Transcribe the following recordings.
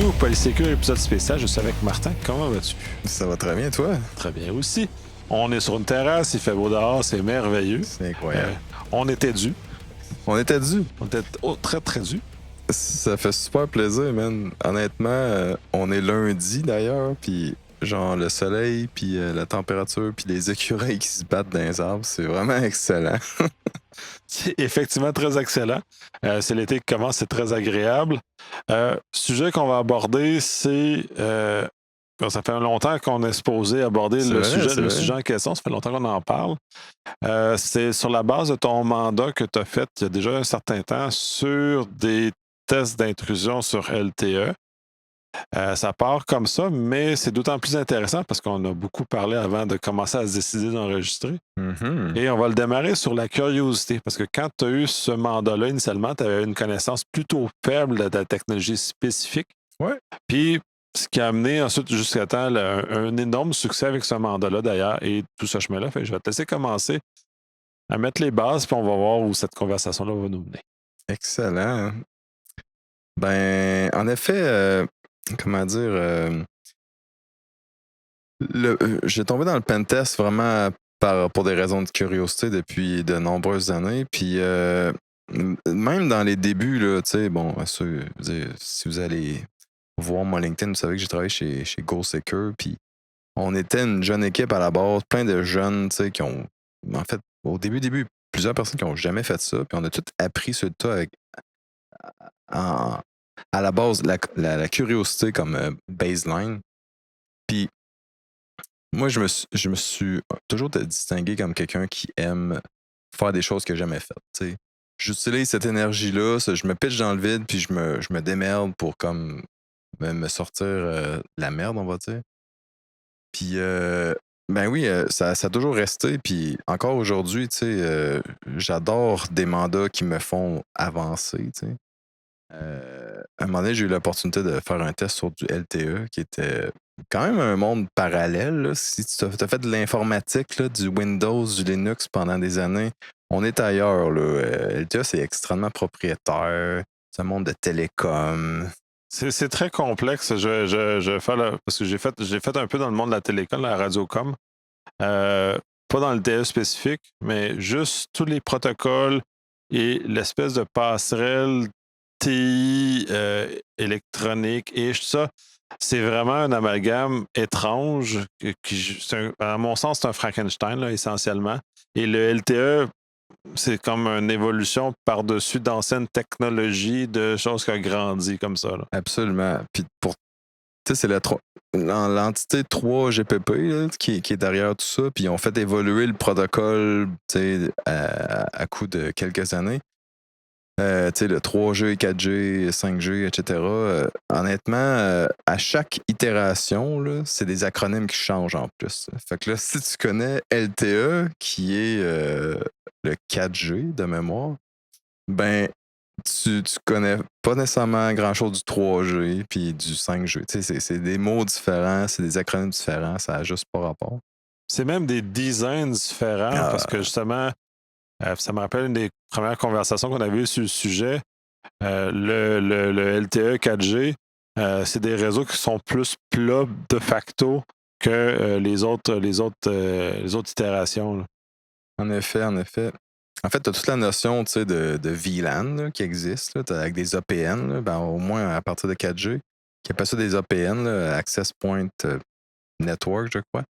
Bienvenue au Polysécure épisode spécial. Je suis avec Martin. Comment vas-tu? Ça va très bien, toi? Très bien aussi. On est sur une terrasse, il fait beau dehors, c'est merveilleux. C'est incroyable. On était dû. On était dû. On était très, très dû. Ça fait super plaisir, man. Honnêtement, on est lundi d'ailleurs, puis genre le soleil, puis la température, puis les écureuils qui se battent dans les arbres, c'est vraiment excellent. C'est effectivement très excellent. C'est l'été qui commence, c'est très agréable. Sujet qu'on va aborder, c'est... ça fait longtemps qu'on est supposé aborder le sujet en question. Ça fait longtemps qu'on en parle. C'est sur la base de ton mandat que tu as fait il y a déjà un certain temps sur des tests d'intrusion sur LTE. Ça part comme ça, mais c'est d'autant plus intéressant parce qu'on a beaucoup parlé avant de commencer à se décider d'enregistrer. Mm-hmm. Et on va le démarrer sur la curiosité, parce que quand tu as eu ce mandat-là, initialement, tu avais une connaissance plutôt faible de la technologie spécifique. Ouais. Puis, ce qui a amené ensuite jusqu'à temps un énorme succès avec ce mandat-là, d'ailleurs, et tout ce chemin-là. Fait que je vais te laisser commencer à mettre les bases, puis on va voir où cette conversation-là va nous mener. Excellent. Ben, en effet, comment dire, j'ai tombé dans le pentest vraiment pour des raisons de curiosité depuis de nombreuses années. Puis même dans les débuts, là, tu sais, bon, si vous allez voir mon LinkedIn, vous savez que j'ai travaillé chez GoSecure. Puis on était une jeune équipe à la base, plein de jeunes, tu sais, qui ont, en fait, au début, plusieurs personnes qui n'ont jamais fait ça. Puis on a tout appris sur le tas avec, à la base, la curiosité comme baseline. Puis moi, je me suis toujours distingué comme quelqu'un qui aime faire des choses que j'ai jamais faites. T'sais. J'utilise cette énergie-là, je me pitche dans le vide, puis je me démerde pour comme me sortir de la merde, on va dire. Puis, ben oui, ça a toujours resté. Puis encore aujourd'hui, j'adore des mandats qui me font avancer. À un moment donné, j'ai eu l'opportunité de faire un test sur du LTE qui était quand même un monde parallèle. Là. Si tu as fait de l'informatique, là, du Windows, du Linux pendant des années, on est ailleurs. Là. LTE, c'est extrêmement propriétaire. C'est un monde de télécom. C'est très complexe. Parce que j'ai fait un peu dans le monde de la télécom, la radiocom. Pas dans le TE spécifique, mais juste tous les protocoles et l'espèce de passerelle TI électronique et tout ça. C'est vraiment un amalgame étrange. À mon sens, c'est un Frankenstein, là, essentiellement. Et le LTE, c'est comme une évolution par-dessus d'anciennes technologies, de choses qui ont grandi comme ça. Là. Absolument. Puis c'est l'entité 3GPP là, qui est derrière tout ça. Puis ils ont fait évoluer le protocole à coup de quelques années. Le 3G, 4G, 5G, etc. Honnêtement, à chaque itération, là, c'est des acronymes qui changent en plus. Fait que là, si tu connais LTE, qui est le 4G de mémoire, ben tu connais pas nécessairement grand-chose du 3G puis du 5G. C'est des mots différents, c'est des acronymes différents, ça n'a juste pas rapport. C'est même des designs différents parce que justement, ça me rappelle une des premières conversations qu'on avait eues sur le sujet. Le LTE 4G, c'est des réseaux qui sont plus plats de facto que les autres itérations. Là. En effet. En fait, tu as toute la notion de VLAN là, qui existe là, avec des APN, là, ben, au moins à partir de 4G, qui appellent ça des APN, là, Access Point Network, je crois.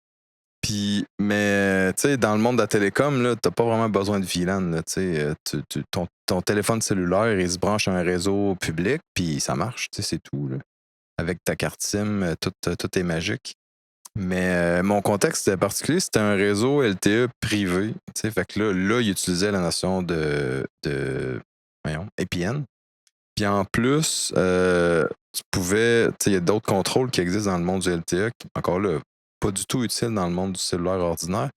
Puis, mais dans le monde de la télécom, tu n'as pas vraiment besoin de VLAN. Là, ton téléphone cellulaire, il se branche à un réseau public, puis ça marche, c'est tout. Là. Avec ta carte SIM, tout est magique. Mais mon contexte particulier, c'était un réseau LTE privé. Fait que là, il utilisait la notion de APN. Puis en plus, tu pouvais. Il y a d'autres contrôles qui existent dans le monde du LTE, encore là, pas du tout utiles dans le monde du cellulaire ordinaire.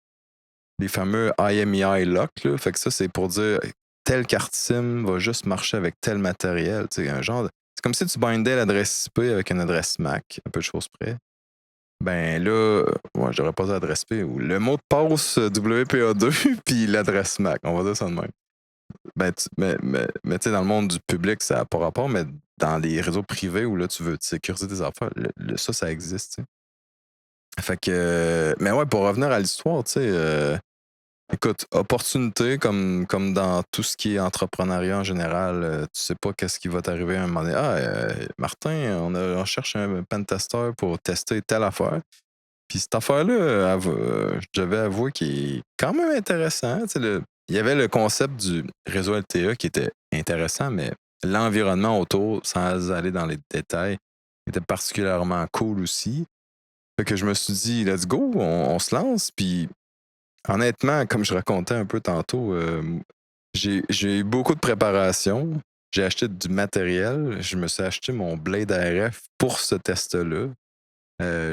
Les fameux IMEI lock. Là, fait que ça, c'est pour dire telle carte SIM va juste marcher avec tel matériel. Un genre c'est comme si tu bindais l'adresse IP avec une adresse MAC, un peu de choses près. Ben là, je devrais pas dire l'adresse IP ou le mot de passe WPA2 puis l'adresse MAC, on va dire ça de même. Mais tu sais, dans le monde du public, ça n'a pas rapport, mais dans les réseaux privés où là, tu veux sécuriser tes affaires, ça existe, tu sais. Fait que, mais ouais, pour revenir à l'histoire, tu sais, écoute, opportunité, comme dans tout ce qui est entrepreneuriat en général, tu sais pas qu'est-ce qui va t'arriver à un moment donné. Ah, Martin, on cherche un pentester pour tester telle affaire. Puis cette affaire-là, je devais avouer qu'il est quand même intéressant. Tu sais, il y avait le concept du réseau LTE qui était intéressant, mais l'environnement autour, sans aller dans les détails, était particulièrement cool aussi. Fait que je me suis dit, let's go, on se lance. Puis honnêtement, comme je racontais un peu tantôt, j'ai eu beaucoup de préparation. J'ai acheté du matériel. Je me suis acheté mon Blade RF pour ce test-là.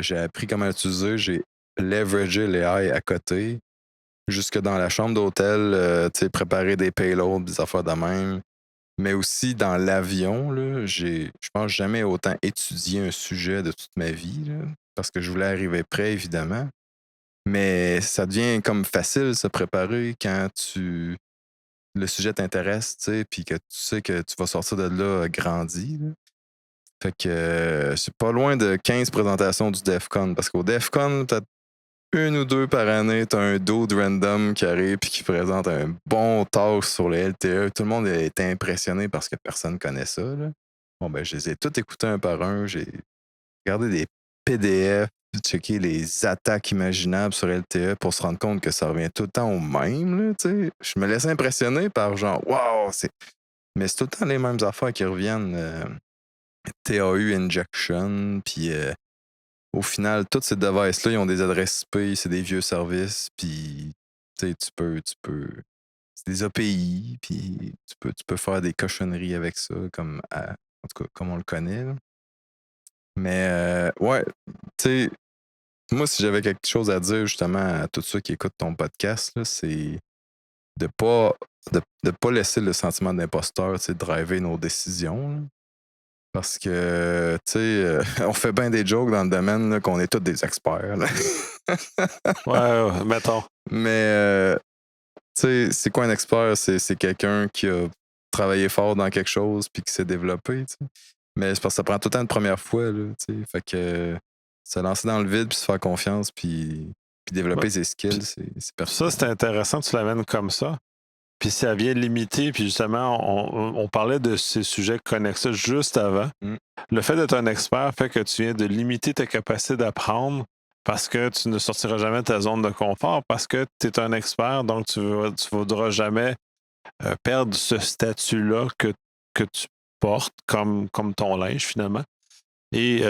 J'ai appris comment l'utiliser. J'ai leveragé les AI à côté. Jusque dans la chambre d'hôtel, tu sais, préparer des payloads, des affaires de même. Mais aussi dans l'avion, là, je pense jamais autant étudié un sujet de toute ma vie, là, parce que je voulais arriver prêt, évidemment. Mais ça devient comme facile se préparer quand le sujet t'intéresse, tu sais, puis que tu sais que tu vas sortir de là grandi, là. Fait que c'est pas loin de 15 présentations du DEF CON, parce qu'au DEF CON, t'as une ou deux par année, t'as un dude random qui arrive puis qui présente un bon talk sur le LTE. Tout le monde est impressionné parce que personne connaît ça, là. Bon, ben, je les ai tous écoutés un par un. J'ai regardé des PDF, checké les attaques imaginables sur LTE pour se rendre compte que ça revient tout le temps au même, là, tu sais. Je me laisse impressionner par genre, wow, mais c'est tout le temps les mêmes affaires qui reviennent. TAU injection, puis au final, tous ces devices-là, ils ont des adresses IP, c'est des vieux services, puis tu sais, c'est des API, puis tu peux faire des cochonneries avec ça, en tout cas, comme on le connaît, là. Mais ouais, tu sais, moi, si j'avais quelque chose à dire justement à tous ceux qui écoutent ton podcast, là, c'est de pas, de pas laisser le sentiment d'imposteur, tu sais, driver nos décisions, là. Parce que, tu sais, on fait bien des jokes dans le domaine là, qu'on est tous des experts, là. Ouais, mettons. Mais, tu sais, c'est quoi un expert? C'est quelqu'un qui a travaillé fort dans quelque chose puis qui s'est développé, tu sais. Mais c'est parce que ça prend tout le temps une première fois, là, tu sais. Fait que se lancer dans le vide puis se faire confiance puis Ouais. développer ses Puis skills, c'est ça, pertinent. c'est intéressant, tu l'amènes comme ça. Puis ça vient limiter, puis justement, on parlait de ces sujets connexes juste avant. Mm. Le fait d'être un expert fait que tu viens de limiter ta capacité d'apprendre parce que tu ne sortiras jamais de ta zone de confort, parce que tu es un expert, donc tu ne voudras jamais perdre ce statut-là que tu portes comme ton linge finalement. Et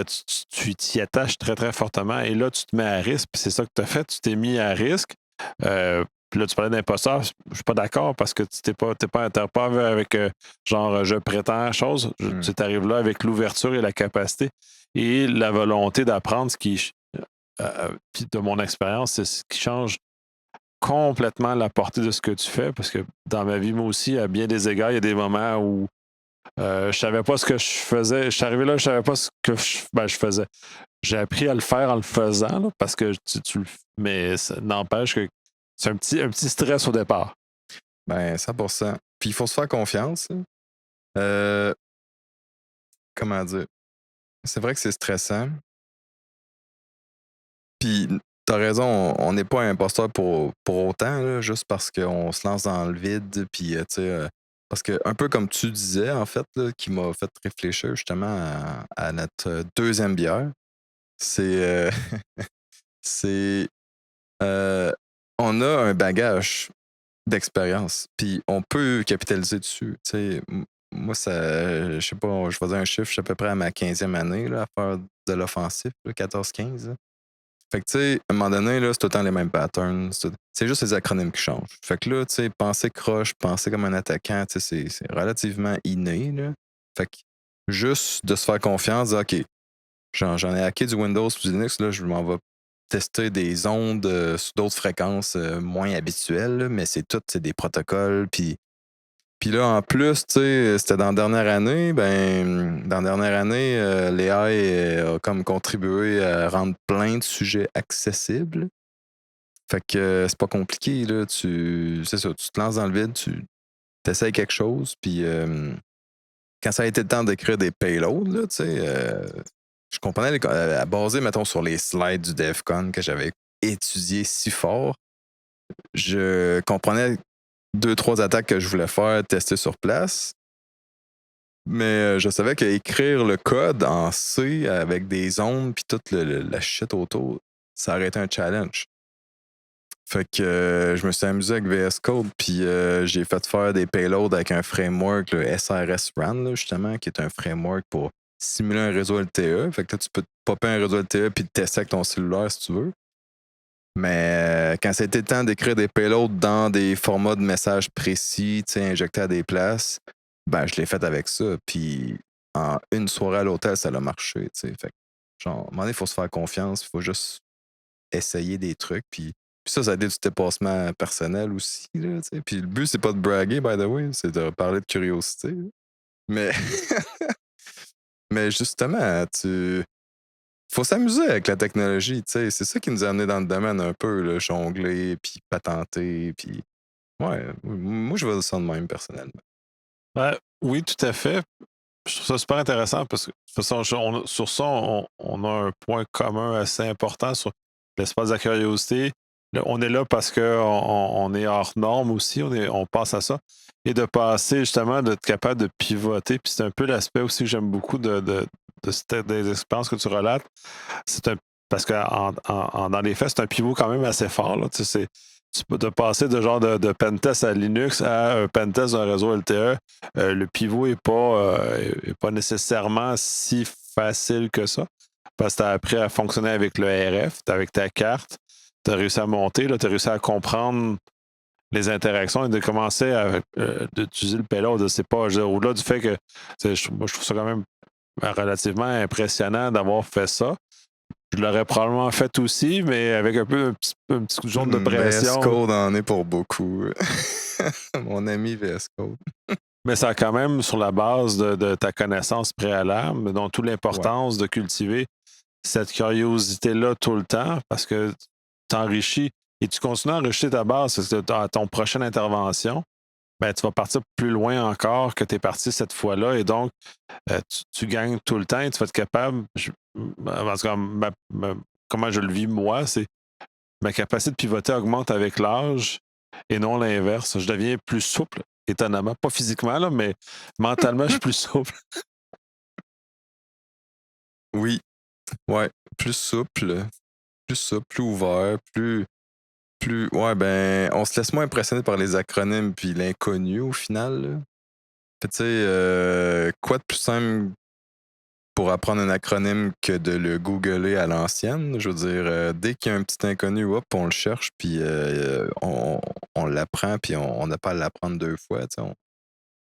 tu t'y attaches très, très fortement. Et là, tu te mets à risque. Puis c'est ça que tu as fait. Tu t'es mis à risque. Puis là, tu parlais d'imposteur. Je suis pas d'accord parce que tu t'es pas avec genre je prétends à chose. Tu arrives là avec l'ouverture et la capacité et la volonté d'apprendre, puis de mon expérience, c'est ce qui change complètement la portée de ce que tu fais. Parce que dans ma vie, moi aussi, à bien des égards, il y a des moments où je savais pas ce que je faisais. Je suis arrivé là, je savais pas ce que je faisais. J'ai appris à le faire en le faisant, là, parce que mais ça n'empêche que c'est un petit stress au départ. Ben, 100%. Puis il faut se faire confiance, là. Euh, comment dire? C'est vrai que c'est stressant. Puis t'as raison, on n'est pas un imposteur pour autant, là, juste parce qu'on se lance dans le vide. Puis, tu sais, parce que un peu comme tu disais, en fait, là, qui m'a fait réfléchir justement à notre deuxième bière, c'est, c'est, euh, on a un bagage d'expérience, puis on peut capitaliser dessus. Tu sais, moi, ça, je sais pas, je faisais un chiffre, je suis à peu près à ma 15e année là, à faire de l'offensif, 14-15. Fait que, tu sais, à un moment donné, là, c'est tout le temps les mêmes patterns. C'est juste les acronymes qui changent. Fait que là, tu sais, penser croche, penser comme un attaquant, tu sais, c'est relativement inné, là. Fait que juste de se faire confiance, dire, OK, j'en ai hacké du Windows puis du Linux, là, je m'en vais tester des ondes sur d'autres fréquences moins habituelles, là, mais c'est des protocoles. Puis là, en plus, tu sais, c'était dans la dernière année, ben, dans la dernière année, l'AI a comme contribué à rendre plein de sujets accessibles. Fait que c'est pas compliqué, là. C'est ça, tu te lances dans le vide, essaies quelque chose, puis quand ça a été le temps d'écrire des payloads, là, je comprenais à baser, mettons, sur les slides du DEFCON que j'avais étudié si fort, je comprenais 2-3 attaques que je voulais faire, tester sur place. Mais je savais qu'écrire le code en C avec des ondes puis toute la shit autour, ça aurait été un challenge. Fait que je me suis amusé avec VS Code, puis j'ai fait faire des payloads avec un framework, le SRS RAN, là, justement, qui est un framework pour simuler un réseau LTE. Fait que là, tu peux te popper un réseau LTE puis te tester avec ton cellulaire si tu veux. Mais quand c'était le temps d'écrire des payloads dans des formats de messages précis, injectés à des places, ben je l'ai fait avec ça. Puis en une soirée à l'hôtel, ça a marché. Fait que, genre, à un moment donné, il faut se faire confiance, il faut juste essayer des trucs. Puis ça a été du dépassement personnel aussi. Là, puis le but, c'est pas de braguer, by the way, c'est de parler de curiosité. Là. Mais, mais justement, faut s'amuser avec la technologie, tu sais. C'est ça qui nous a amené dans le domaine un peu, là, jongler, puis patenter, puis... Ouais, moi, je vois ça de même, personnellement. Ben, oui, tout à fait. Je trouve ça super intéressant parce que de toute façon, sur ça, on a un point commun assez important sur l'espace de la curiosité. Là, on est là parce qu'on est hors norme aussi, on passe à ça. Et de passer justement, d'être capable de pivoter. Puis c'est un peu l'aspect aussi que j'aime beaucoup des expériences que tu relates. Parce que dans les faits, c'est un pivot quand même assez fort. Là. Tu peux de passer de genre de pentest à Linux à un pentest d'un réseau LTE. Le pivot n'est pas nécessairement si facile que ça. Parce que tu as appris à fonctionner avec le RF, avec ta carte, tu as réussi à monter, tu as réussi à comprendre les interactions et de commencer à d'utiliser le payload. C'est pas au-delà du fait que moi, je trouve ça quand même relativement impressionnant d'avoir fait ça. Je l'aurais probablement fait aussi, mais avec un petit coup de jaune de pression. VS Code en est pour beaucoup. Mon ami VS Code. Mais ça a quand même sur la base de ta connaissance préalable, dont toute l'importance de cultiver cette curiosité-là tout le temps, parce que tu enrichis et tu continues à enrichir ta base, parce que à ton prochaine intervention, ben, tu vas partir plus loin encore que tu es parti cette fois-là, et donc tu gagnes tout le temps et tu vas être capable, en tout cas, comment je le vis moi, c'est ma capacité de pivoter augmente avec l'âge et non l'inverse. Je deviens plus souple, étonnamment. Pas physiquement, là, mais mentalement, je suis plus souple. Oui. Ouais. Plus souple, plus ouvert, ouais, ben, on se laisse moins impressionner par les acronymes puis l'inconnu au final. Là. Puis, tu sais, quoi de plus simple pour apprendre un acronyme que de le googler à l'ancienne? Je veux dire, dès qu'il y a un petit inconnu, hop, on le cherche, puis on l'apprend, puis on n'a pas à l'apprendre 2 fois. Tu sais,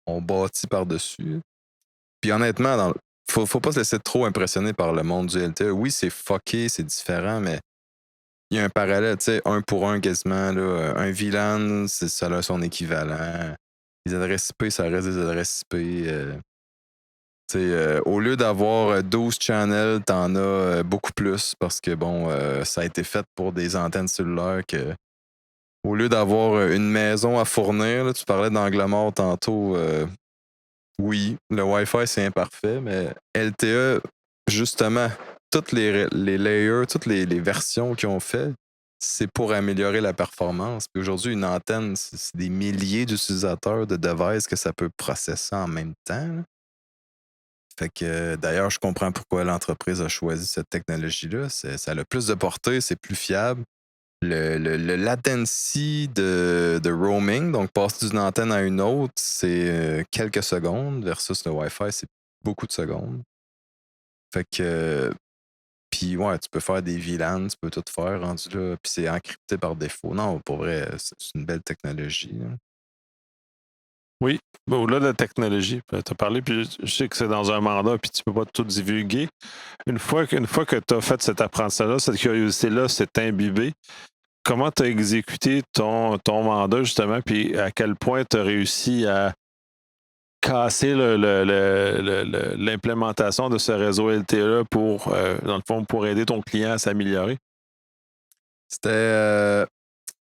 on bâtit par-dessus. Puis honnêtement, faut pas se laisser trop impressionner par le monde du LTE. Oui, c'est fucké, c'est différent, mais il y a un parallèle, tu sais, 1 pour 1 quasiment. Là. Un VLAN, ça a son équivalent. Les adresses IP, ça reste des adresses IP. Au lieu d'avoir 12 channels, t'en as beaucoup plus parce que, bon, ça a été fait pour des antennes cellulaires que, au lieu d'avoir une maison à fournir, là, tu parlais d'angle mort tantôt, oui, le Wi-Fi, c'est imparfait, mais LTE, justement, toutes les layers, toutes les versions qu'ils ont fait, c'est pour améliorer la performance. Puis aujourd'hui, une antenne, c'est des milliers d'utilisateurs de devices que ça peut processer en même temps. Là. Fait que d'ailleurs, je comprends pourquoi l'entreprise a choisi cette technologie-là. Ça a le plus de portée, c'est plus fiable. Le latency de roaming, donc passer d'une antenne à une autre, c'est quelques secondes versus le Wi-Fi, c'est beaucoup de secondes. Fait que, puis ouais, tu peux faire des VLAN, tu peux tout faire rendu là, puis c'est encrypté par défaut. Non, pour vrai, c'est une belle technologie. Là. Oui, au-delà de la technologie, tu as parlé, puis je sais que c'est dans un mandat, puis tu peux pas tout divulguer. Une fois que tu as fait cet apprentissage-là, cette curiosité-là s'est imbibée, comment tu as exécuté ton mandat, justement, puis à quel point tu as réussi à casser l'implémentation de ce réseau LTE pour, dans le fond, pour aider ton client à s'améliorer? C'était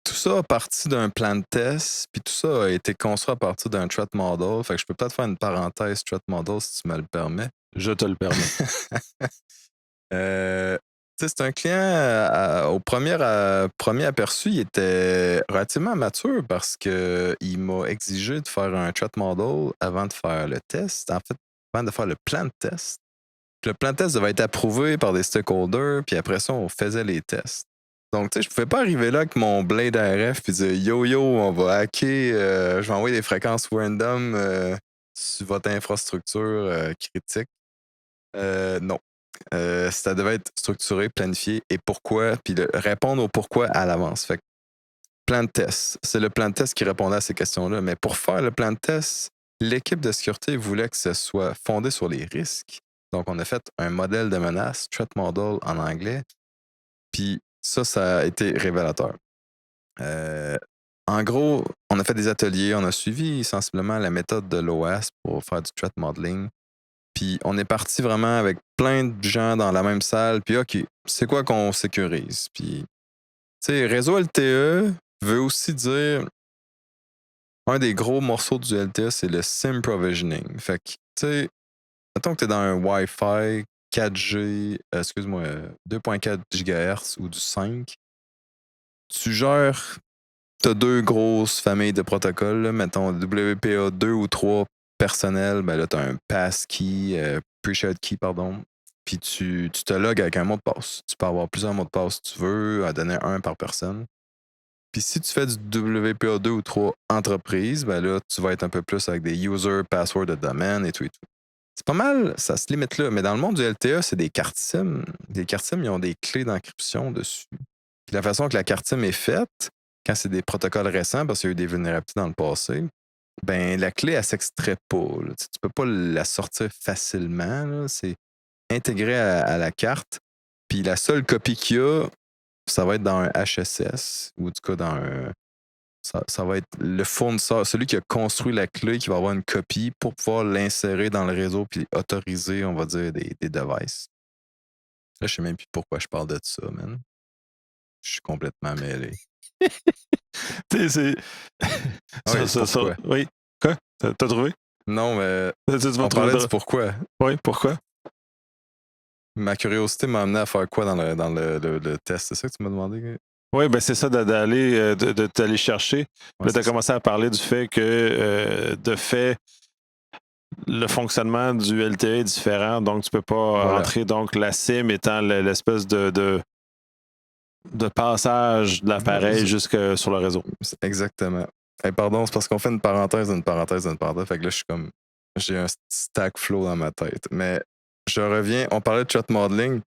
tout ça a parti d'un plan de test, puis tout ça a été construit à partir d'un threat model. Fait que je peux peut-être faire une parenthèse threat model si tu me le permets. Je te le permets. Euh, Tu sais, c'est un client, au premier aperçu, il était relativement mature parce qu'il m'a exigé de faire un threat model avant de faire le test. En fait, avant de faire le plan de test. Puis le plan de test devait être approuvé par des stakeholders, puis après ça, on faisait les tests. Donc, tu sais, je pouvais pas arriver là avec mon Blade RF puis dire yo yo, on va hacker, je vais envoyer des fréquences random sur votre infrastructure critique. Non. Ça devait être structuré, planifié et pourquoi, puis répondre au pourquoi à l'avance. Fait que plan de test, c'est le plan de test qui répondait à ces questions-là. Mais pour faire le plan de test, l'équipe de sécurité voulait que ce soit fondé sur les risques. Donc, on a fait un modèle de menace, threat model en anglais. Puis ça a été révélateur. En gros, on a fait des ateliers, on a suivi sensiblement la méthode de l'OS pour faire du threat modeling. Puis on est parti vraiment avec plein de gens dans la même salle. Puis OK, c'est quoi qu'on sécurise? Puis, tu sais, réseau LTE veut aussi dire un des gros morceaux du LTE, c'est le SIM provisioning. Fait que, tu sais, mettons que tu es dans un Wi-Fi 4G, 2.4 GHz ou du 5, tu gères, tu as deux grosses familles de protocoles, là, mettons WPA 2 ou 3 personnels, ben là, tu as un passkey, pre-shared key, pardon, puis tu te logs avec un mot de passe. Tu peux avoir plusieurs mots de passe si tu veux, à donner un par personne. Puis si tu fais du WPA2 ou 3 entreprise, ben là, tu vas être un peu plus avec des user, password de domaine et tout et tout. C'est pas mal, ça se limite là. Mais dans le monde du LTE, c'est des cartes SIM. Des cartes SIM, ils ont des clés d'encryption dessus. Puis la façon que la carte SIM est faite, quand c'est des protocoles récents, parce qu'il y a eu des vulnérabilités dans le passé, ben la clé, elle s'extrait pas. Là. Tu peux pas la sortir facilement. Là. C'est intégré à la carte. Puis la seule copie qu'il y a, ça va être dans un HSS, ou en tout cas dans un. Ça va être le fournisseur, celui qui a construit la clé, qui va avoir une copie pour pouvoir l'insérer dans le réseau puis autoriser, on va dire, des devices. Là, je sais même plus pourquoi je parle de ça, man. Je suis complètement mêlé. Tu sais, c'est. Oui, pourquoi? Oui. Quoi? T'as trouvé? Non, mais Tu vas on trouver parlait du pourquoi. Oui, pourquoi? Ma curiosité m'a amené à faire quoi dans le test? C'est ça que tu m'as demandé? Oui, ben c'est ça d'aller de t'aller chercher. Ouais, Là, tu as c'est commencé à parler du fait que, de fait, le fonctionnement du LTE est différent, donc tu peux pas Voilà. entrer. Donc, la SIM étant l'espèce de passage de l'appareil jusque sur le réseau. Exactement. Hey, pardon, c'est parce qu'on fait une parenthèse, une parenthèse, une parenthèse. Fait que là, je suis comme. J'ai un stack flow dans ma tête. Mais je reviens. On parlait de threat modeling.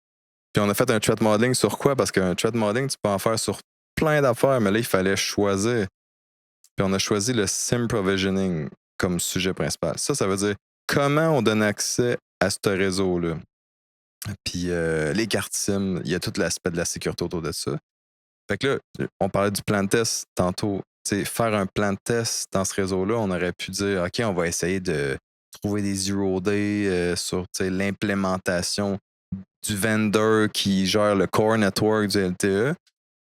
Puis on a fait un threat modeling sur quoi? Parce qu'un threat modeling, tu peux en faire sur plein d'affaires, mais là, il fallait choisir. Puis on a choisi le SIM provisioning comme sujet principal. Ça veut dire comment on donne accès à ce réseau-là. Puis les cartes SIM, il y a tout l'aspect de la sécurité autour de ça. Fait que là, on parlait du plan de test tantôt. T'sais, faire un plan de test dans ce réseau-là, on aurait pu dire, OK, on va essayer de trouver des zero day sur l'implémentation du vendor qui gère le core network du LTE.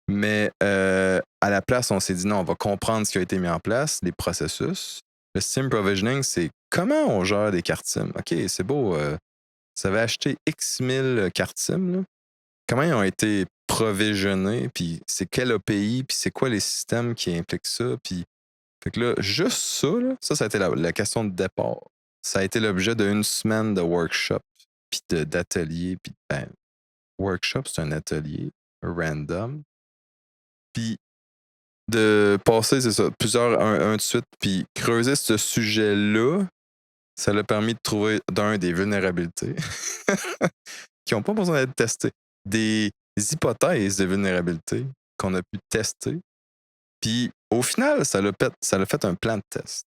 Mais à la place, on s'est dit non, on va comprendre ce qui a été mis en place, les processus. Le SIM provisioning, c'est comment on gère des cartes SIM. OK, c'est beau. Ça va acheter X mille cartes SIM. Là. Comment ils ont été provisionnés, puis c'est quel API, puis c'est quoi les systèmes qui impliquent ça. Puis, fait que là, juste ça, ça a été la question de départ. Ça a été l'objet d'une semaine de workshop, puis d'atelier, puis workshop, c'est un atelier random. Puis de passer, c'est ça, plusieurs, un de suite, puis creuser ce sujet-là, ça l'a permis de trouver, des vulnérabilités qui n'ont pas besoin d'être testées. Des hypothèses de vulnérabilité qu'on a pu tester. Puis au final, ça l'a fait un plan de test.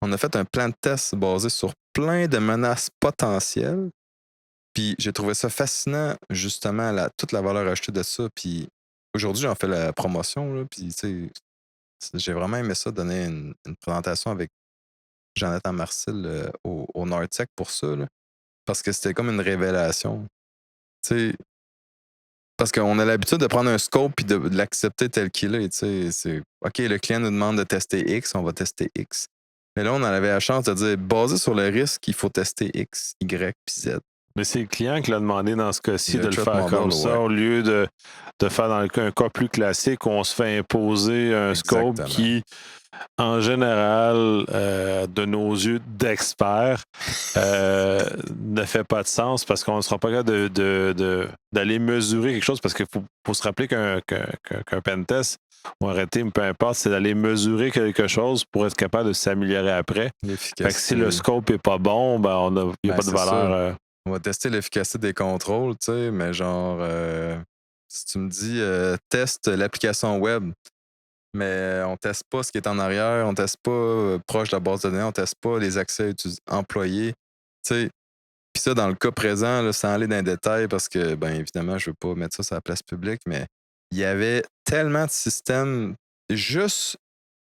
On a fait un plan de test basé sur plein de menaces potentielles. Puis j'ai trouvé ça fascinant, justement, toute la valeur ajoutée de ça. Puis aujourd'hui, j'en fais la promotion. Là, puis j'ai vraiment aimé ça, donner une présentation avec Jonathan Marcel au Nordtech pour ça. Là, parce que c'était comme une révélation. Tu sais, parce qu'on a l'habitude de prendre un scope et de l'accepter tel qu'il est. C'est OK, le client nous demande de tester X, on va tester X. Mais là, on en avait la chance de dire, basé sur le risque, il faut tester X, Y, puis Z. Mais c'est le client qui l'a demandé dans ce cas-ci Le de le threat faire comme model, ça, ouais. au lieu de faire dans un cas plus classique où on se fait imposer un scope Exactement. qui, en général, de nos yeux d'experts, ne fait pas de sens parce qu'on ne sera pas capable d'aller mesurer quelque chose parce qu'il faut se rappeler qu'un pentest ou un red team, peu importe, c'est d'aller mesurer quelque chose pour être capable de s'améliorer après. Fait que si le scope n'est pas bon, ben il n'y a pas de valeur. On va tester l'efficacité des contrôles, tu sais, mais genre, si tu me dis teste l'application web, mais on teste pas ce qui est en arrière, on teste pas proche de la base de données, on teste pas les accès employés, tu sais. Puis ça, dans le cas présent, là, sans aller dans les détails, parce que, bien évidemment, je veux pas mettre ça sur la place publique, mais il y avait tellement de systèmes juste.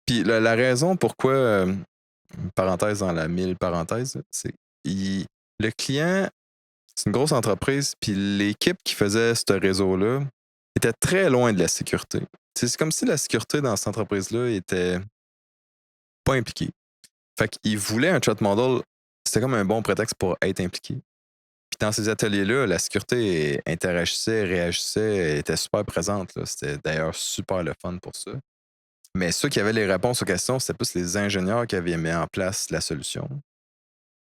Puis la raison pourquoi, parenthèse dans la 1000 parenthèses, c'est le client, c'est une grosse entreprise, puis l'équipe qui faisait ce réseau-là était très loin de la sécurité. C'est comme si la sécurité dans cette entreprise-là était pas impliquée. Fait qu'ils voulaient un threat model, c'était comme un bon prétexte pour être impliqué. Puis dans ces ateliers-là, la sécurité interagissait, réagissait, était super présente. Là. C'était d'ailleurs super le fun pour ça. Mais ceux qui avaient les réponses aux questions, c'était plus les ingénieurs qui avaient mis en place la solution.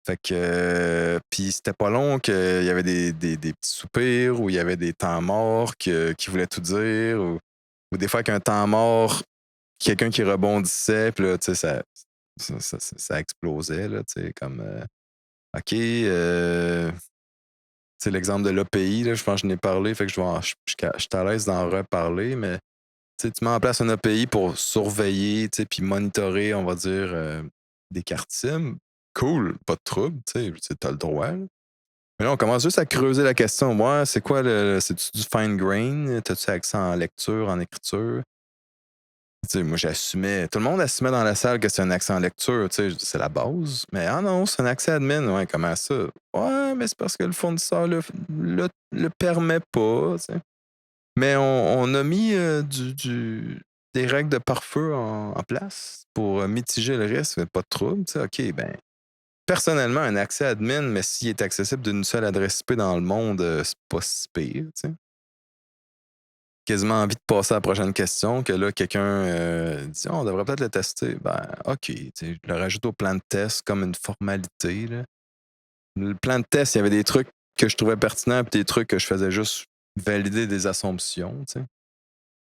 Fait que. Puis c'était pas long qu'il y avait des petits soupirs ou il y avait des temps morts qui voulaient tout dire ou des fois qu'un temps mort, quelqu'un qui rebondissait, puis là, tu sais, ça explosait, là, tu sais, comme. OK. C'est l'exemple de l'API, là, je pense que je n'ai parlé, fait que je suis à l'aise d'en reparler, mais tu mets en place un API pour surveiller puis monitorer, on va dire, des cartes SIM. Cool, pas de trouble, tu as le droit. Là. Mais là, on commence juste à creuser la question. Moi, c'est quoi c'est-tu du fine grain? T'as-tu accès en lecture, en écriture? Moi, j'assumais. Tout le monde assumait dans la salle que c'est un accès en lecture, c'est la base. Mais ah non, c'est un accès admin. Ouais, comment ça? Ouais, mais c'est parce que le fournisseur le permet pas. T'sais. Mais on a mis des règles de pare-feu en place pour mitiger le risque, pas de trouble. OK, ben personnellement, un accès admin, mais s'il est accessible d'une seule adresse IP dans le monde, c'est pas si pire. T'sais. Quasiment envie de passer à la prochaine question, que là, quelqu'un dit on devrait peut-être le tester. Ben, OK. Je le rajoute au plan de test comme une formalité. Là. Le plan de test, il y avait des trucs que je trouvais pertinents et des trucs que je faisais juste valider des assumptions. T'sais.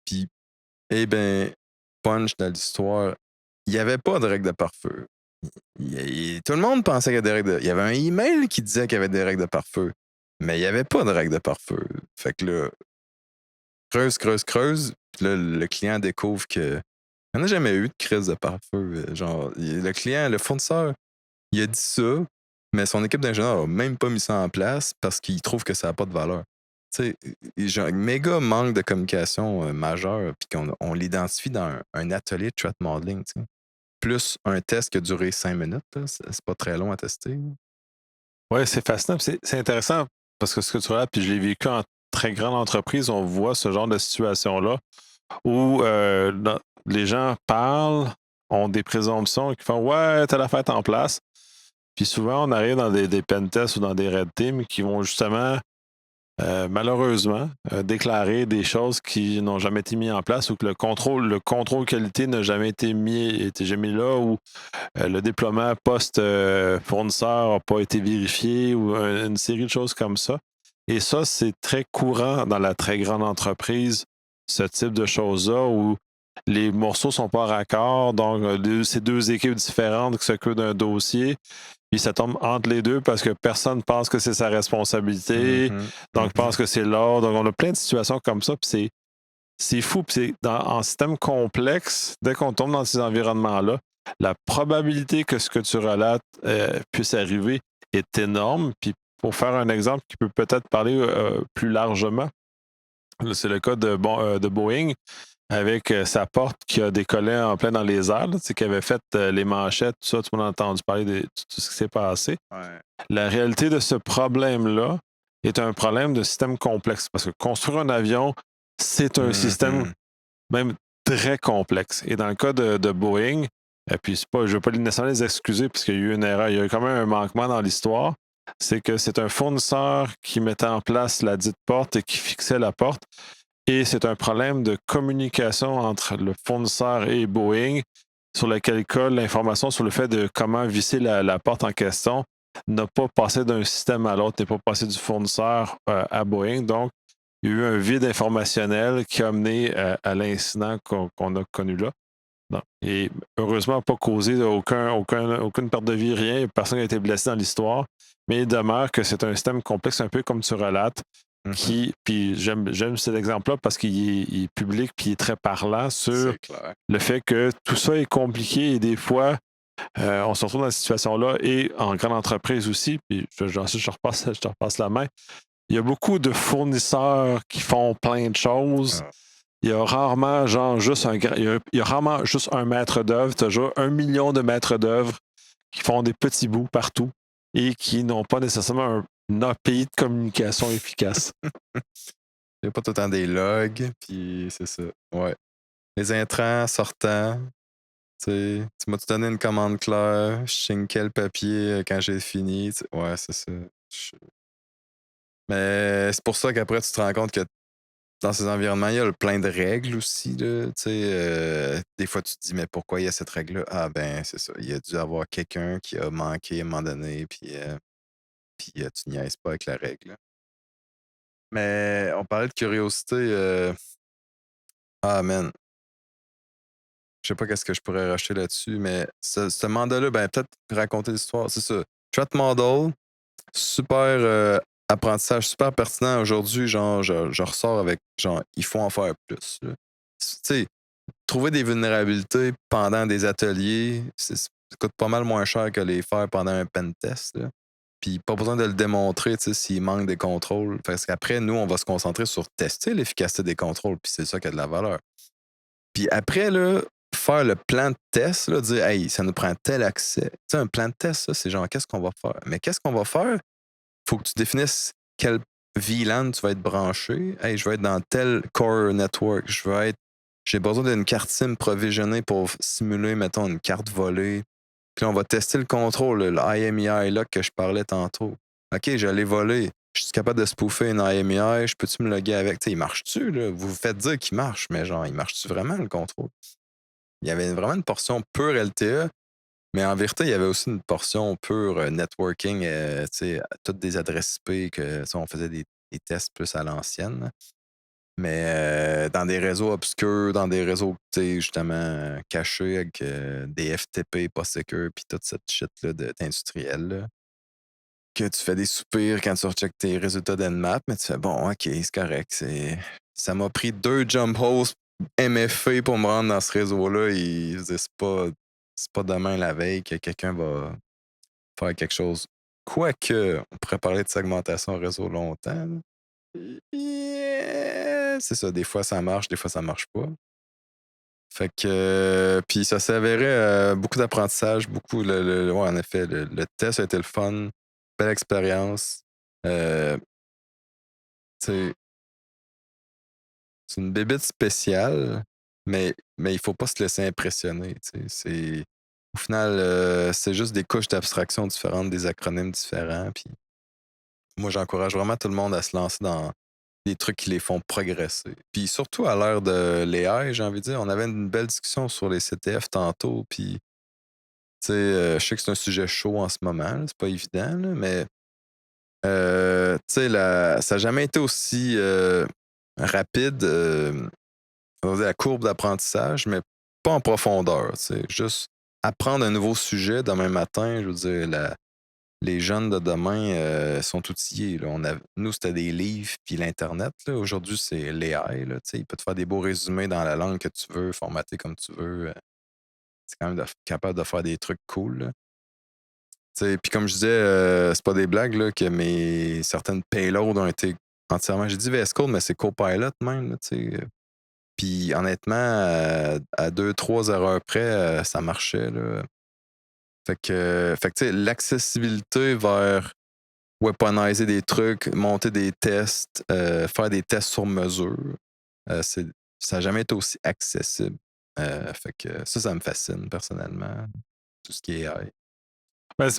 Puis, eh bien, punch dans l'histoire, il n'y avait pas de règles de pare-feu. Tout le monde pensait qu'il y avait des règles. Il y avait un email qui disait qu'il y avait des règles de pare-feu, mais il n'y avait pas de règles de pare-feu. Fait que là, creuse. Puis là, le client découvre que. Il n'y en a jamais eu de crise de pare-feu. Genre, le client, le fournisseur, il a dit ça, mais son équipe d'ingénieurs n'a même pas mis ça en place parce qu'il trouve que ça n'a pas de valeur. Tu sais, j'ai un méga manque de communication majeur, puis qu'on l'identifie dans un atelier de threat modeling, tu sais. Plus un test qui a duré 5 minutes, là, c'est pas très long à tester. Oui, c'est fascinant. C'est intéressant parce que ce que tu regardes, puis je l'ai vécu en très grande entreprise, on voit ce genre de situation-là où les gens parlent, ont des présomptions qui font ouais, t'as la fête en place. Puis souvent, on arrive dans des pentests ou dans des red teams qui vont justement, malheureusement, déclarer des choses qui n'ont jamais été mises en place ou que le contrôle qualité n'a jamais été jamais là ou le déploiement post-fournisseur n'a pas été vérifié ou une série de choses comme ça. Et ça, c'est très courant dans la très grande entreprise, ce type de choses-là où les morceaux ne sont pas raccords. Donc, c'est deux équipes différentes qui s'occupent d'un dossier. Puis ça tombe entre les deux parce que personne pense que c'est sa responsabilité. Donc, pense que c'est l'ordre. Donc, on a plein de situations comme ça. Puis c'est fou. Puis en système complexe, dès qu'on tombe dans ces environnements-là, la probabilité que ce que tu relates puisse arriver est énorme. Puis pour faire un exemple qui peut peut-être parler plus largement, c'est le cas de Boeing avec sa porte qui a décollé en plein dans les airs, qui avait fait les manchettes, tout ça, tout le monde a entendu parler de tout ce qui s'est passé. Ouais. La réalité de ce problème-là est un problème de système complexe. Parce que construire un avion, c'est un système Mhm. même très complexe. Et dans le cas de Boeing, et puis je ne veux pas nécessairement les excuser parce qu'il y a eu une erreur, il y a eu quand même un manquement dans l'histoire, c'est que c'est un fournisseur qui mettait en place la dite porte et qui fixait la porte. Et c'est un problème de communication entre le fournisseur et Boeing sur lequel colle l'information sur le fait de comment visser la porte en question n'a pas passé d'un système à l'autre, n'est pas passé du fournisseur à Boeing. Donc, il y a eu un vide informationnel qui a amené à l'incident qu'on a connu là. Non. Et heureusement, pas causé aucune perte de vie, rien. Personne n'a été blessé dans l'histoire. Mais il demeure que c'est un système complexe, un peu comme tu relates, Mhm. puis j'aime cet exemple-là parce qu'il est public puis il est très parlant sur C'est clair. le fait que tout ça est compliqué et des fois, on se retrouve dans cette situation-là et en grande entreprise aussi, puis ensuite je te repasse la main. Il y a beaucoup de fournisseurs qui font plein de choses. Ah. Il y a rarement, genre, il y a rarement juste un maître d'œuvre. Tu as toujours 1 million de maîtres d'œuvre qui font des petits bouts partout et qui n'ont pas nécessairement une API de communication efficace. Il n'y a pas tout le temps des logs, puis c'est ça. Ouais. Les intrants, sortants, tu m'as-tu donné une commande claire, je signe le papier quand j'ai fini. Ouais, c'est ça. Je- Mais c'est pour ça qu'après, tu te rends compte que dans ces environnements, il y a plein de règles aussi. Là, des fois, tu te dis, mais pourquoi il y a cette règle-là? Ah, ben, c'est ça. Il y a dû avoir quelqu'un qui a manqué à un moment donné, puis tu niaises pas avec la règle. Mais on parlait de curiosité. Ah, man. Je sais pas qu'est-ce que je pourrais racheter là-dessus, mais ce mandat-là, ben, peut-être raconter l'histoire. C'est ça. Chat model, super apprentissage, super pertinent. Aujourd'hui, genre, je ressors avec, genre, il faut en faire plus. Là. Tu sais, trouver des vulnérabilités pendant des ateliers, ça coûte pas mal moins cher que les faire pendant un pen test. Là. Puis pas besoin de le démontrer, tu sais, s'il manque des contrôles. Parce qu'après, nous, on va se concentrer sur tester l'efficacité des contrôles, puis c'est ça qui a de la valeur. Puis après, là, faire le plan de test, là, dire, hey, ça nous prend tel accès. Tu sais, un plan de test, ça, c'est genre, qu'est-ce qu'on va faire? Mais qu'est-ce qu'on va faire? Faut que tu définisses quel VLAN tu vas être branché. Hey, je vais être dans tel core network. J'ai besoin d'une carte SIM provisionnée pour simuler, mettons, une carte volée. Puis là, on va tester le contrôle, le IMEI là que je parlais tantôt. OK, j'allais voler. Je suis capable de spoofer une IMEI, je peux-tu me loguer avec? Tu sais, il marche-tu, là? Vous vous faites dire qu'il marche, mais genre, il marche-tu vraiment, le contrôle? Il y avait vraiment une portion pure LTE, mais en vérité, il y avait aussi une portion pure networking, tu sais, toutes des adresses IP que, tu sais, on faisait des tests plus à l'ancienne. Mais dans des réseaux obscurs, dans des réseaux, tu sais, justement, cachés avec des FTP pas secure, puis toute cette shit-là d'industriel, là, que tu fais des soupirs quand tu recheckes tes résultats d'Nmap, mais tu fais bon, OK, c'est correct. Ça m'a pris 2 jump hosts MFA pour me rendre dans ce réseau-là. Et je veux dire, c'est pas demain la veille que quelqu'un va faire quelque chose. Quoique, on pourrait parler de segmentation réseau longtemps. Là. Yeah! C'est ça, des fois ça marche, des fois ça marche pas. Fait que, puis ça s'avérait beaucoup d'apprentissage, beaucoup, ouais, en effet, le test a été le fun, belle expérience. Euh, tu sais, c'est une bébête spéciale, mais il faut pas se laisser impressionner. Au final, c'est juste des couches d'abstraction différentes, des acronymes différents. Puis moi, j'encourage vraiment tout le monde à se lancer dans des trucs qui les font progresser. Puis surtout à l'ère de l'AI, j'ai envie de dire, on avait une belle discussion sur les CTF tantôt. Puis, je sais que c'est un sujet chaud en ce moment, là, c'est pas évident, là, mais ça n'a jamais été aussi rapide. On va dire la courbe d'apprentissage, mais pas en profondeur. Juste apprendre un nouveau sujet demain matin, je veux dire, les jeunes de demain sont outillés. Là. Nous, c'était des livres puis l'Internet. Là. Aujourd'hui, c'est l'AI. Là, il peut te faire des beaux résumés dans la langue que tu veux, formater comme tu veux. C'est quand même capable de faire des trucs cool. Là. Puis comme je disais, c'est pas des blagues là, que certaines payloads ont été entièrement. J'ai dit VS Code, mais c'est Copilot même. Là, puis honnêtement, à 2, 3 erreurs près, ça marchait. Là. Fait que tu sais, l'accessibilité vers weaponiser des trucs, monter des tests, faire des tests sur mesure. Ça n'a jamais été aussi accessible. Fait que ça me fascine personnellement, tout ce qui est AI. Ben,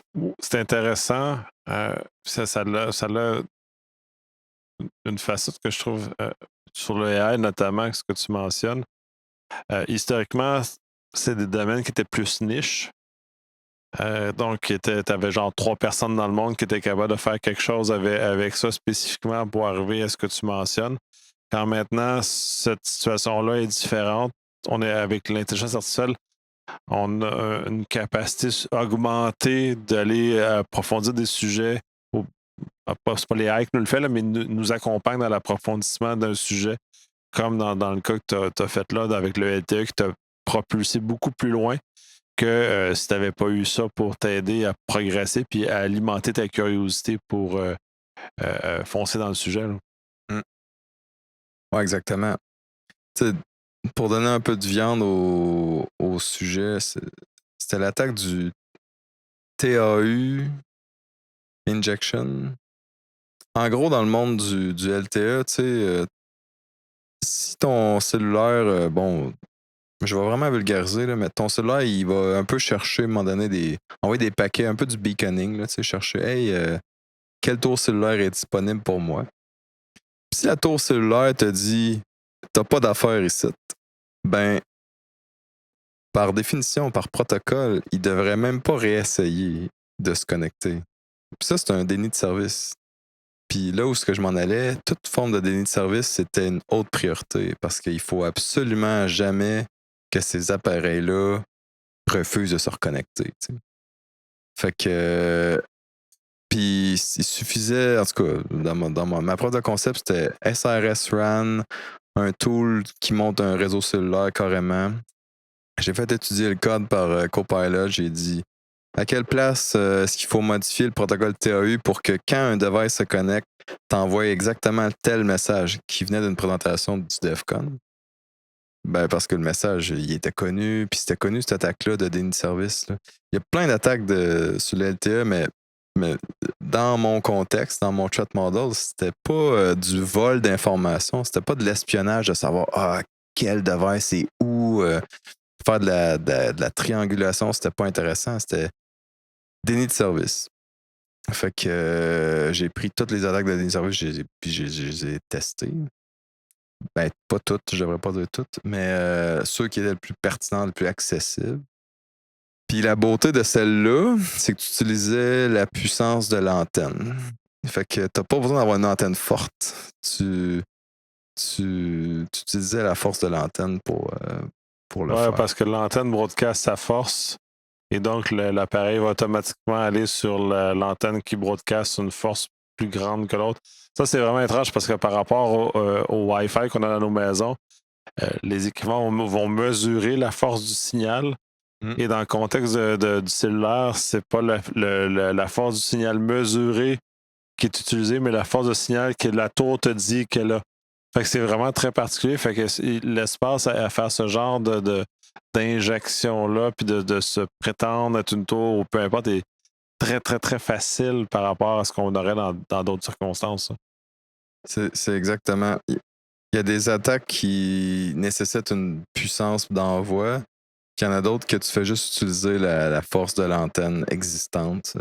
c'est intéressant. Ça a une facette que je trouve sur le AI, notamment ce que tu mentionnes. Historiquement, c'est des domaines qui étaient plus niches. Donc, tu avais genre 3 personnes dans le monde qui étaient capables de faire quelque chose avec ça spécifiquement pour arriver à ce que tu mentionnes. Quand maintenant, cette situation-là est différente, on est avec l'intelligence artificielle, on a une capacité augmentée d'aller approfondir des sujets. C'est pas les AI qui nous le fait, là, mais nous accompagne dans l'approfondissement d'un sujet, comme dans le cas que tu as fait là avec le LTE, qui t'a propulsé beaucoup plus loin que si tu n'avais pas eu ça pour t'aider à progresser puis à alimenter ta curiosité pour foncer dans le sujet. Là. Mm. Ouais, exactement. T'sais, pour donner un peu de viande au sujet, c'était l'attaque du TAU injection. En gros, dans le monde du LTE, si ton cellulaire, bon, je vais vraiment vulgariser, là, mais ton cellulaire, il va un peu chercher, à un moment donné, envoyer des paquets, un peu du beaconing, là, chercher, hey, quel tour cellulaire est disponible pour moi. Puis si la tour cellulaire te dit, t'as pas d'affaires ici, ben, par définition, par protocole, il devrait même pas réessayer de se connecter. Puis ça, c'est un déni de service. Puis là où ce que je m'en allais, toute forme de déni de service, c'était une haute priorité parce qu'il faut absolument jamais que ces appareils-là refusent de se reconnecter. T'sais. Fait que. Puis il suffisait, en tout cas, ma preuve de concept, c'était SRS RAN, un tool qui monte un réseau cellulaire carrément. J'ai fait étudier le code par Copilot. J'ai dit à quelle place est-ce qu'il faut modifier le protocole TAU pour que quand un device se connecte, t'envoie exactement tel message qui venait d'une présentation du DEFCON. Ben parce que le message, il était connu, puis c'était connu cette attaque-là de déni de service. Là. Il y a plein d'attaques sur le LTE, mais dans mon contexte, dans mon chat model, c'était pas du vol d'informations, c'était pas de l'espionnage de savoir quel device est où. Faire de la triangulation, c'était pas intéressant, c'était déni de service. Fait que j'ai pris toutes les attaques de déni de service, puis je les ai testées. Ben, pas toutes, je devrais pas dire toutes, mais ceux qui étaient le plus pertinents, le plus accessibles. Puis la beauté de celle-là, c'est que tu utilisais la puissance de l'antenne. Fait que t'as pas besoin d'avoir une antenne forte. Tu utilisais la force de l'antenne pour le Ouais, faire. parce que l'antenne broadcast sa force et donc l'appareil va automatiquement aller sur l'antenne qui broadcast une force plus grande que l'autre. Ça, c'est vraiment étrange parce que par rapport au Wi-Fi qu'on a dans nos maisons, les équipements vont mesurer la force du signal. Et dans le contexte du cellulaire, c'est pas la force du signal mesurée qui est utilisée, mais la force de signal que la tour te dit qu'elle a. Fait que c'est vraiment très particulier. Fait que l'espace à faire ce genre d'injection-là, puis de se prétendre être une tour ou peu importe, est très, très, très facile par rapport à ce qu'on aurait dans d'autres circonstances. C'est exactement. Il y a des attaques qui nécessitent une puissance d'envoi, puis il y en a d'autres que tu fais juste utiliser la force de l'antenne existante.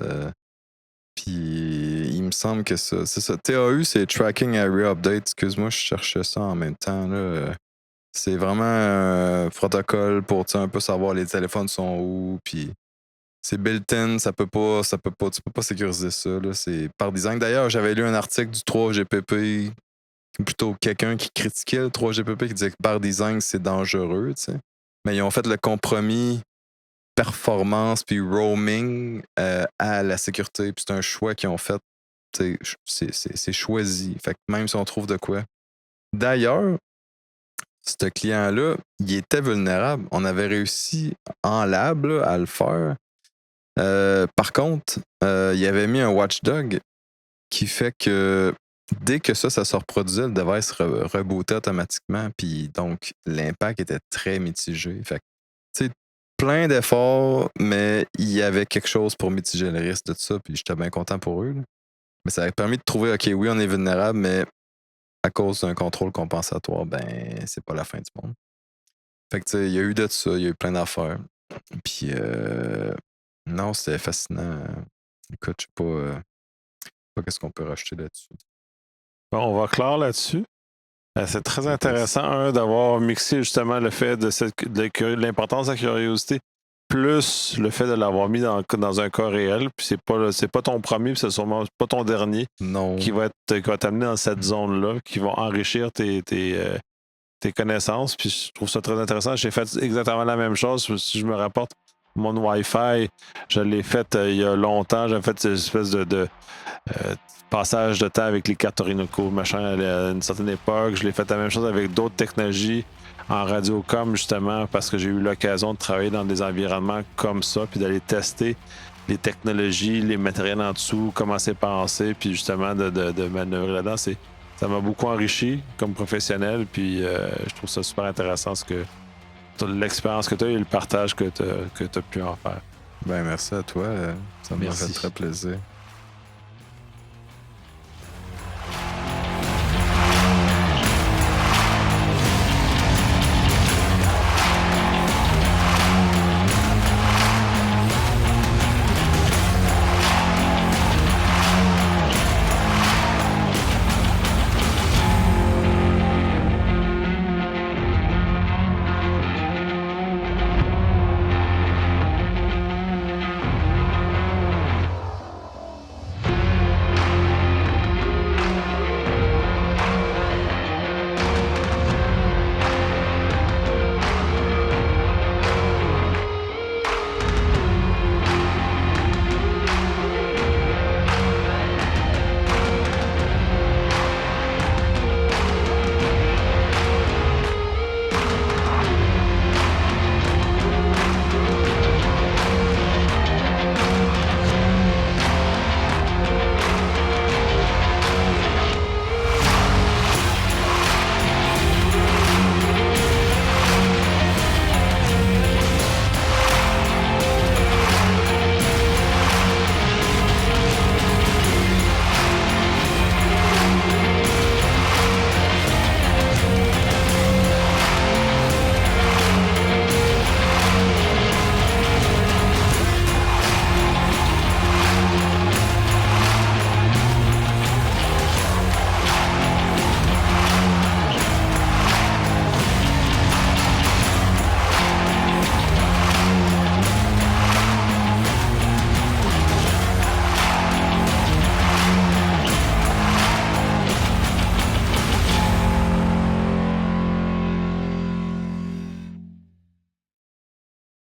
Puis il me semble que ça, c'est ça. TAU, c'est Tracking Area Update. Excuse-moi, je cherchais ça en même temps. Là. C'est vraiment un protocole pour un peu savoir les téléphones sont où, puis c'est built-in, tu peux pas sécuriser ça. Là. C'est par design. D'ailleurs, j'avais lu un article du 3GPP, plutôt quelqu'un qui critiquait le 3GPP, qui disait que par design, c'est dangereux. T'sais. Mais ils ont fait le compromis performance puis roaming à la sécurité. Puis c'est un choix qu'ils ont fait. C'est choisi. Fait que même si on trouve de quoi. D'ailleurs, ce client-là, il était vulnérable. On avait réussi en lab là, à le faire. Par contre, il avait mis un watchdog qui fait que dès que ça se reproduisait, le device rebootait automatiquement. Puis donc, l'impact était très mitigé. Fait que, tu sais, plein d'efforts, mais il y avait quelque chose pour mitiger le risque de ça. Puis j'étais bien content pour eux. Là. Mais ça a permis de trouver, OK, oui, on est vulnérable, mais à cause d'un contrôle compensatoire, ben, c'est pas la fin du monde. Fait que, tu sais, il y a eu de ça, il y a eu plein d'affaires. Puis, non, c'était fascinant. Écoute, je sais pas qu'est-ce qu'on peut rajouter là-dessus. Bon, on va clore là-dessus. C'est très Yes. intéressant, d'avoir mixé justement le fait de l'importance de la curiosité, plus le fait de l'avoir mis dans un cas réel. Puis c'est pas ton premier, puis c'est sûrement pas ton dernier Non. qui va t'amener dans cette zone-là, qui va enrichir tes connaissances. Puis je trouve ça très intéressant. J'ai fait exactement la même chose. Si je me rapporte, mon Wi-Fi, je l'ai fait il y a longtemps. J'ai fait cette espèce de passage de temps avec les cartes Orinoco, machin, à une certaine époque. Je l'ai fait la même chose avec d'autres technologies en radiocom, justement, parce que j'ai eu l'occasion de travailler dans des environnements comme ça, puis d'aller tester les technologies, les matériels en dessous, comment c'est pensé, puis justement de manœuvrer là-dedans. Ça m'a beaucoup enrichi comme professionnel, puis je trouve ça super intéressant l'expérience que tu as et le partage que tu as pu en faire. Ben, merci à toi. Ça m'a Merci. fait très plaisir.